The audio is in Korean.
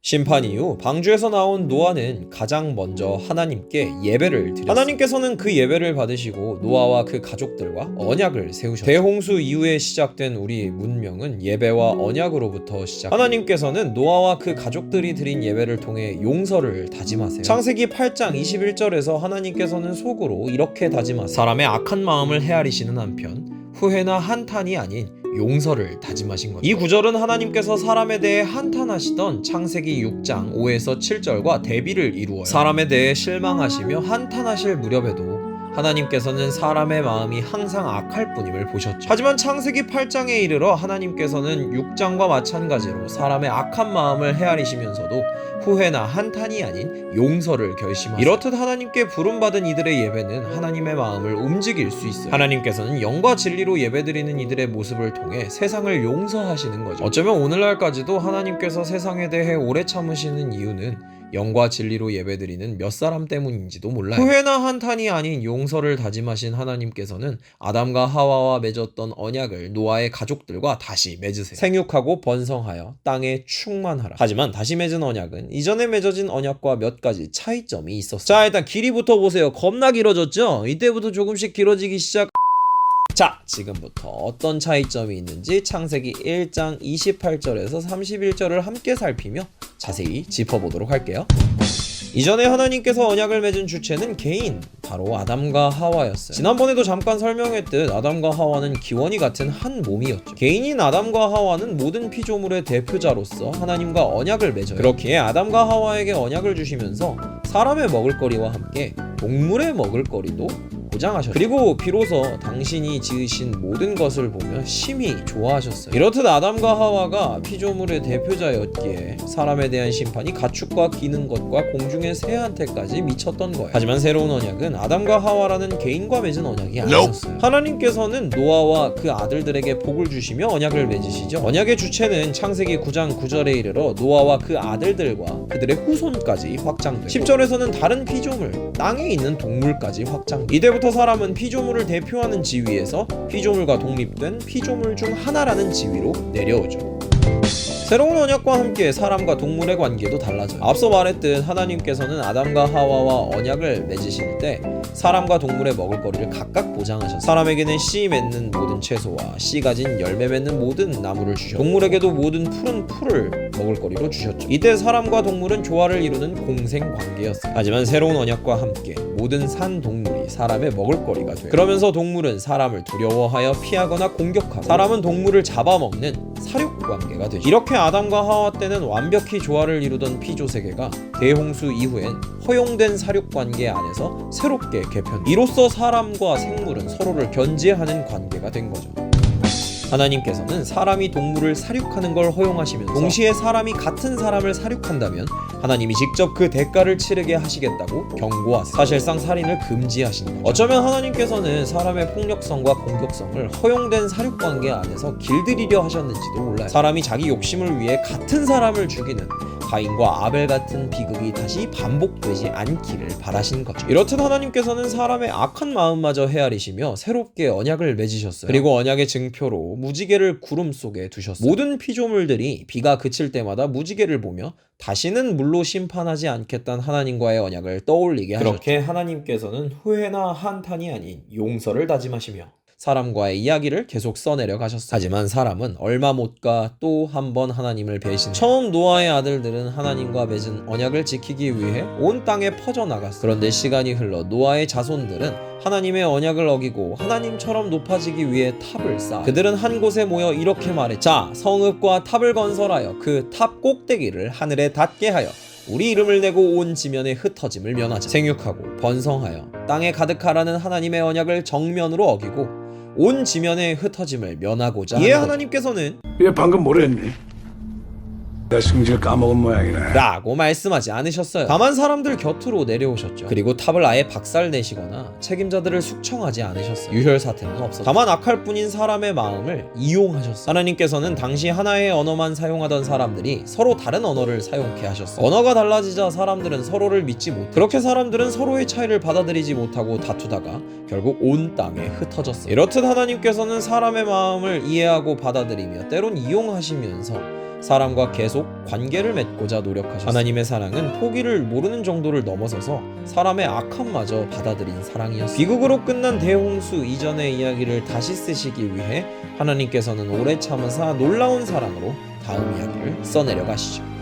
심판 이후 방주에서 나온 노아는 가장 먼저 하나님께 예배를 드렸습니다. 하나님께서는 그 예배를 받으시고 노아와 그 가족들과 언약을 세우셨죠. 대홍수 이후에 시작된 우리 문명은 예배와 언약으로부터 시작. 하나님께서는 노아와 그 가족들이 드린 예배를 통해 용서를 다짐하세요. 창세기 8장 21절에서 하나님께서는 속으로 이렇게 다짐하세요. 사람의 악한 마음을 헤아리시는 한편 후회나 한탄이 아닌 용서를 다짐하신 거죠. 이 구절은 하나님께서 사람에 대해 한탄하시던 창세기 6장 5에서 7절과 대비를 이루어요. 사람에 대해 실망하시며 한탄하실 무렵에도 하나님께서는 사람의 마음이 항상 악할 뿐임을 보셨죠. 하지만 창세기 8장에 이르러 하나님께서는 6장과 마찬가지로 사람의 악한 마음을 헤아리시면서도 후회나 한탄이 아닌 용서를 결심하세요. 이렇듯 하나님께 부름받은 이들의 예배는 하나님의 마음을 움직일 수 있어요. 하나님께서는 영과 진리로 예배드리는 이들의 모습을 통해 세상을 용서하시는 거죠. 어쩌면 오늘날까지도 하나님께서 세상에 대해 오래 참으시는 이유는 영과 진리로 예배드리는 몇 사람 때문인지도 몰라요. 후회나 한탄이 아닌 용서를 다짐하신 하나님께서는 아담과 하와와 맺었던 언약을 노아의 가족들과 다시 맺으세요. 생육하고 번성하여 땅에 충만하라. 하지만 다시 맺은 언약은 이전에 맺어진 언약과 몇 가지 차이점이 있었어요. 자, 일단 길이부터 보세요. 겁나 길어졌죠? 이때부터 조금씩 길어지기 시작. 자, 지금부터 어떤 차이점이 있는지 창세기 1장 28절에서 31절을 함께 살피며 자세히 짚어보도록 할게요. 이전에 하나님께서 언약을 맺은 주체는 개인, 바로 아담과 하와였어요. 지난번에도 잠깐 설명했듯 아담과 하와는 기원이 같은 한 몸이었죠. 개인인 아담과 하와는 모든 피조물의 대표자로서 하나님과 언약을 맺어요. 그렇기에 아담과 하와에게 언약을 주시면서 사람의 먹을거리와 함께 동물의 먹을거리도 보장하셨죠. 그리고 비로소 당신이 지으신 모든 것을 보며 심히 좋아하셨어요. 이렇듯 아담과 하와가 피조물의 대표자였기에 사람에 대한 심판이 가축과 기는 것과 공중의 새한테까지 미쳤던 거예요. 하지만 새로운 언약은 아담과 하와라는 개인과 맺은 언약이 아니었어요. 하나님께서는 노아와 그 아들들에게 복을 주시며 언약을 맺으시죠. 언약의 주체는 창세기 9장 9절에 이르러 노아와 그 아들들과 그들의 후손까지 확장되고 10절에서는 다른 피조물, 땅에 있는 동물까지 확장되고 이때부터 사람은 피조물을 대표하는 지위에서 피조물과 독립된 피조물 중 하나라는 지위로 내려오죠. 새로운 언약과 함께 사람과 동물의 관계도 달라져요. 앞서 말했듯 하나님께서는 아담과 하와와 언약을 맺으실 때 사람과 동물의 먹을거리를 각각 보장하셨어요. 사람에게는 씨 맺는 모든 채소와 씨 가진 열매 맺는 모든 나무를 주셨고 동물에게도 모든 푸른 풀을 먹을거리로 주셨죠. 이때 사람과 동물은 조화를 이루는 공생관계였어요. 하지만 새로운 언약과 함께 모든 산 동물이 사람의 먹을거리가 돼요. 그러면서 동물은 사람을 두려워하여 피하거나 공격하고 사람은 동물을 잡아먹는 사육관계가 되죠. 이렇게 아담과 하와 때는 완벽히 조화를 이루던 피조세계가 대홍수 이후엔 허용된 사육관계 안에서 새롭게 개편. 이로써 사람과 생물은 서로를 견제하는 관계가 된 거죠. 하나님께서는 사람이 동물을 사육하는 걸 허용하시면서 동시에 사람이 같은 사람을 사육한다면 하나님이 직접 그 대가를 치르게 하시겠다고 경고하세요. 사실상 살인을 금지하신 거죠. 어쩌면 하나님께서는 사람의 폭력성과 공격성을 허용된 사육관계 안에서 길들이려 하셨는지도 몰라요. 사람이 자기 욕심을 위해 같은 사람을 죽이는 가인과 아벨 같은 비극이 다시 반복되지 않기를 바라신 거죠. 이렇듯 하나님께서는 사람의 악한 마음마저 헤아리시며 새롭게 언약을 맺으셨어요. 그리고 언약의 증표로 무지개를 구름 속에 두셨어요. 모든 피조물들이 비가 그칠 때마다 무지개를 보며 다시는 물로 심판하지 않겠다는 하나님과의 언약을 떠올리게 하셨죠. 그렇게 하나님께서는 후회나 한탄이 아닌 용서를 다짐하시며 사람과의 이야기를 계속 써내려 가셨어요. 하지만 사람은 얼마 못 가 또 한 번 하나님을 배신. 처음 노아의 아들들은 하나님과 맺은 언약을 지키기 위해 온 땅에 퍼져나갔어요. 그런데 시간이 흘러 노아의 자손들은 하나님의 언약을 어기고 하나님처럼 높아지기 위해 탑을 쌓아 그들은 한 곳에 모여 이렇게 말했죠. 자, 성읍과 탑을 건설하여 그 탑 꼭대기를 하늘에 닿게 하여 우리 이름을 내고 온 지면의 흩어짐을 면하자. 생육하고 번성하여 땅에 가득하라는 하나님의 언약을 정면으로 어기고 온 지면의 흩어짐을 면하고자 이에 하나님께서는 얘 방금 뭐랬니? 내 승질 까먹은 모양이네 라고 말씀하지 않으셨어요. 다만 사람들 곁으로 내려오셨죠. 그리고 탑을 아예 박살내시거나 책임자들을 숙청하지 않으셨어요. 유혈 사태는 없었어요. 다만 악할 뿐인 사람의 마음을 이용하셨어요. 하나님께서는 당시 하나의 언어만 사용하던 사람들이 서로 다른 언어를 사용케 하셨어요. 언어가 달라지자 사람들은 서로를 믿지 못해 그렇게 사람들은 서로의 차이를 받아들이지 못하고 다투다가 결국 온 땅에 흩어졌어요. 이렇듯 하나님께서는 사람의 마음을 이해하고 받아들이며 때론 이용하시면서 사람과 계속 관계를 맺고자 노력하셨습니다. 하나님의 사랑은 포기를 모르는 정도를 넘어서서 사람의 악함마저 받아들인 사랑이었습니다. 비극으로 끝난 대홍수 이전의 이야기를 다시 쓰시기 위해 하나님께서는 오래 참으사 놀라운 사랑으로 다음 이야기를 써내려 가시죠.